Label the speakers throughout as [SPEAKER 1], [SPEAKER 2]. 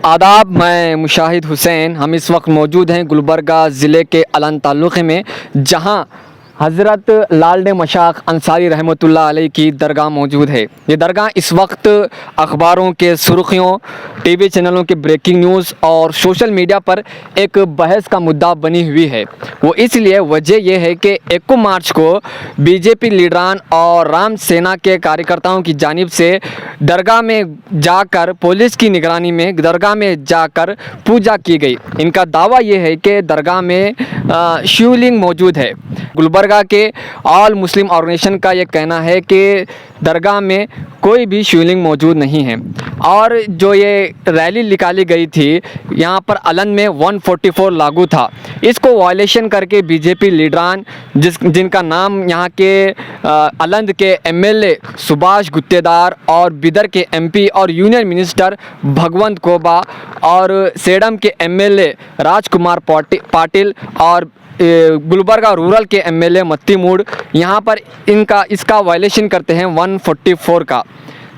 [SPEAKER 1] आदाब, मैं मुशाहिद हुसैन। हम इस वक्त मौजूद हैं गुलबर्गा ज़िले के अलन तालुक़े में, जहां हज़रत लाल मशाख अंसारी रहमतुल्लाह अलैह की दरगाह मौजूद है। ये दरगाह इस वक्त अखबारों के सुर्खियों, टीवी चैनलों के ब्रेकिंग न्यूज़ और सोशल मीडिया पर एक बहस का मुद्दा बनी हुई है। वो इसलिए वजह यह है कि 1 मार्च को बीजेपी लीडरान और राम सेना के कार्यकर्ताओं की जानिब से दरगाह में जाकर पुलिस की निगरानी में दरगाह में जाकर पूजा की गई। इनका दावा ये है कि दरगाह में शिवलिंग मौजूद है। गुलबर्गा के ऑल मुस्लिम ऑर्गेनाइजेशन का ये कहना है कि दरगाह में कोई भी शिवलिंग मौजूद नहीं है। और जो ये रैली निकाली गई थी, यहाँ पर अलन में 144 लागू था। इसको वायलेशन करके बीजेपी लीडरान जिनका नाम यहाँ के अलंद के एमएलए सुभाष गुत्तेदार और बिदर के एमपी और यूनियन मिनिस्टर भगवंत कोबा और सेडम के एमएलए राजकुमार पाटिल और गुलबर्गा रूरल के एमएलए मत्ती मूड यहाँ पर इसका वायलेशन करते हैं 144 का।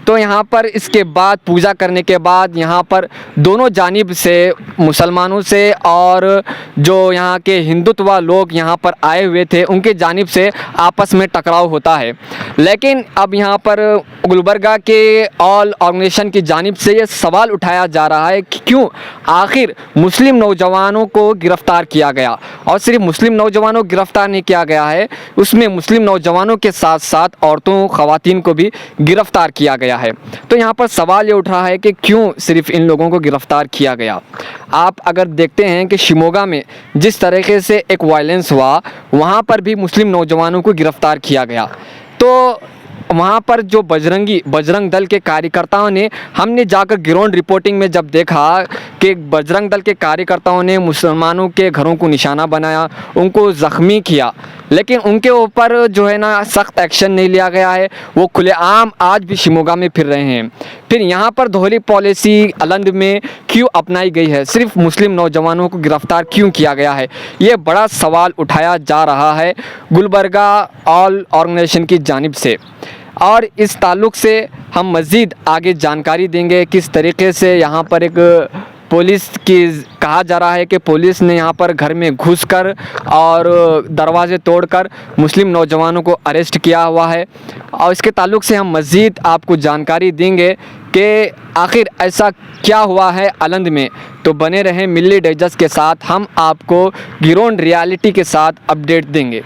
[SPEAKER 1] तो यहाँ पर इसके बाद पूजा करने के बाद यहाँ पर दोनों जानिब से मुसलमानों से और जो यहाँ के हिंदुत्व लोग यहाँ पर आए हुए थे उनके जानिब से आपस में टकराव होता है। लेकिन अब यहाँ पर गुलबर्गा के ऑल ऑर्गेनाइजेशन की जानिब से ये सवाल उठाया जा रहा है कि क्यों आखिर मुस्लिम नौजवानों को गिरफ़्तार किया गया। और सिर्फ मुस्लिम नौजवानों को गिरफ़्तार नहीं किया गया है, उसमें मुस्लिम नौजवानों के साथ साथ औरतों ख़वातीन को भी गिरफ़्तार किया गया है। तो यहाँ पर सवाल ये उठ रहा है कि क्यों सिर्फ इन लोगों को गिरफ़्तार किया गया। आप अगर देखते हैं कि शिमोगा में जिस तरीके से एक वायलेंस हुआ, वहाँ पर भी मुस्लिम नौजवानों को गिरफ़्तार किया गया। तो वहाँ पर जो बजरंग दल के कार्यकर्ताओं ने, हमने जाकर ग्राउंड रिपोर्टिंग में जब देखा कि बजरंग दल के कार्यकर्ताओं ने मुसलमानों के घरों को निशाना बनाया, उनको ज़ख्मी किया, लेकिन उनके ऊपर जो है ना सख्त एक्शन नहीं लिया गया है। वो खुलेआम आज भी शिमोगा में फिर रहे हैं। फिर यहाँ पर दोहरी पॉलिसी अलंद में क्यों अपनाई गई है, सिर्फ मुस्लिम नौजवानों को गिरफ़्तार क्यों किया गया है, ये बड़ा सवाल उठाया जा रहा है गुलबर्गा ऑल ऑर्गेनाइजेशन की जानिब से। और इस ताल्लुक़ से हम मज़ीद आगे जानकारी देंगे किस तरीके से यहाँ पर एक पुलिस की कहा जा रहा है कि पुलिस ने यहाँ पर घर में घुसकर और दरवाज़े तोड़कर मुस्लिम नौजवानों को अरेस्ट किया हुआ है। और इसके ताल्लुक़ से हम मज़ीद आपको जानकारी देंगे कि आखिर ऐसा क्या हुआ है अलंद में। तो बने रहें मिल्ली डाइजेस्ट के साथ, हम आपको ग्राउंड रियलिटी के साथ अपडेट देंगे।